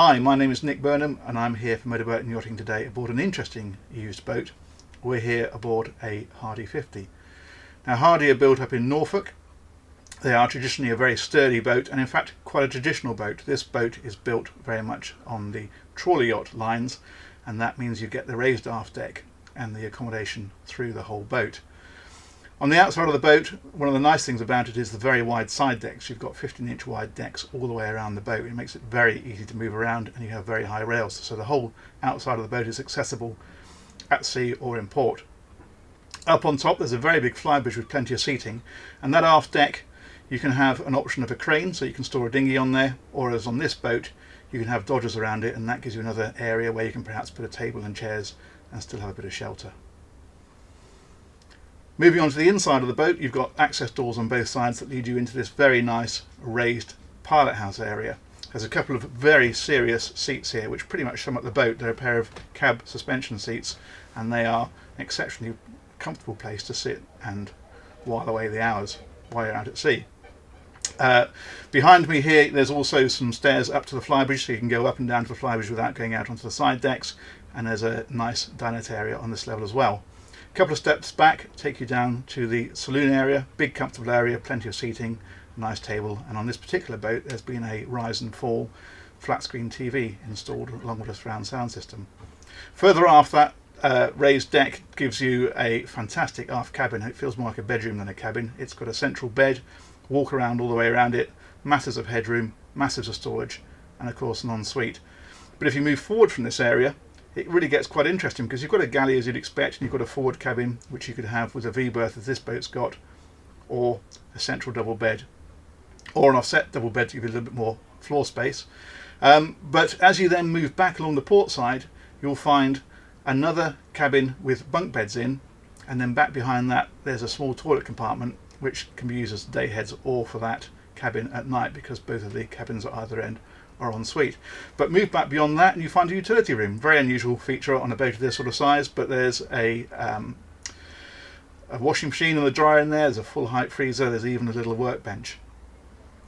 Hi, my name is Nick Burnham and I'm here for Motor Boat Yachting today aboard an interesting used boat. We're here aboard a Hardy 50. Now Hardy are built up in Norfolk. They are traditionally a very sturdy boat and in fact quite a traditional boat. This boat is built very much on the trawler yacht lines, and that means you get the raised aft deck and the accommodation through the whole boat. On the outside of the boat, one of the nice things about it is the very wide side decks. You've got 15-inch wide decks all the way around the boat. It makes it very easy to move around, and you have very high rails, so the whole outside of the boat is accessible at sea or in port. Up on top there's a very big flybridge with plenty of seating, and that aft deck you can have an option of a crane, so you can store a dinghy on there, or as on this boat you can have dodgers around it, and that gives you another area where you can perhaps put a table and chairs and still have a bit of shelter. Moving on to the inside of the boat, you've got access doors on both sides that lead you into this very nice raised pilot house area. There's a couple of very serious seats here which pretty much sum up the boat. They're a pair of cab suspension seats and they are an exceptionally comfortable place to sit and while away the hours while you're out at sea. Behind me here there's also some stairs up to the flybridge, so you can go up and down to the flybridge without going out onto the side decks, and there's a nice dinette area on this level as well. A couple of steps back take you down to the saloon area, big comfortable area, plenty of seating, nice table, and on this particular boat there's been a rise and fall flat screen TV installed along with a surround sound system. Further aft, that raised deck gives you a fantastic aft cabin. It feels more like a bedroom than a cabin. It's got a central bed, walk around all the way around it, masses of headroom, masses of storage, and of course an ensuite. But if you move forward from this area, it really gets quite interesting because you've got a galley as you'd expect, and you've got a forward cabin which you could have with a V-berth as this boat's got, or a central double bed, or an offset double bed to give you a little bit more floor space. But as you then move back along the port side, you'll find another cabin with bunk beds in, and then back behind that there's a small toilet compartment which can be used as day heads or for that cabin at night, because both of the cabins at either end are en suite. But move back beyond that and you find a utility room. Very unusual feature on a boat of this sort of size, but there's a washing machine and a dryer in there, there's a full height freezer, there's even a little workbench.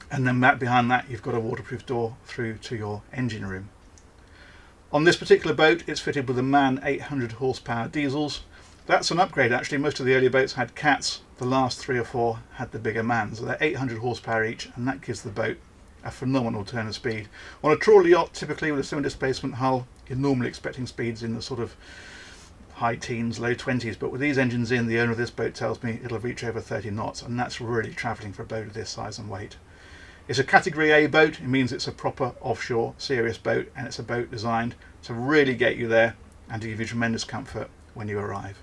And then back behind that you've got a waterproof door through to your engine room. On this particular boat it's fitted with a MAN 800 horsepower diesels. That's an upgrade actually. Most of the earlier boats had cats, the last 3 or 4 had the bigger MANs. So they're 800 horsepower each, and that gives the boat a phenomenal turn of speed. On a trawler yacht, typically with a semi displacement hull, you're normally expecting speeds in the sort of high teens, low 20s, but with these engines in, the owner of this boat tells me it'll reach over 30 knots, and that's really travelling for a boat of this size and weight. It's a category A boat. It means it's a proper offshore serious boat, and it's a boat designed to really get you there and to give you tremendous comfort when you arrive.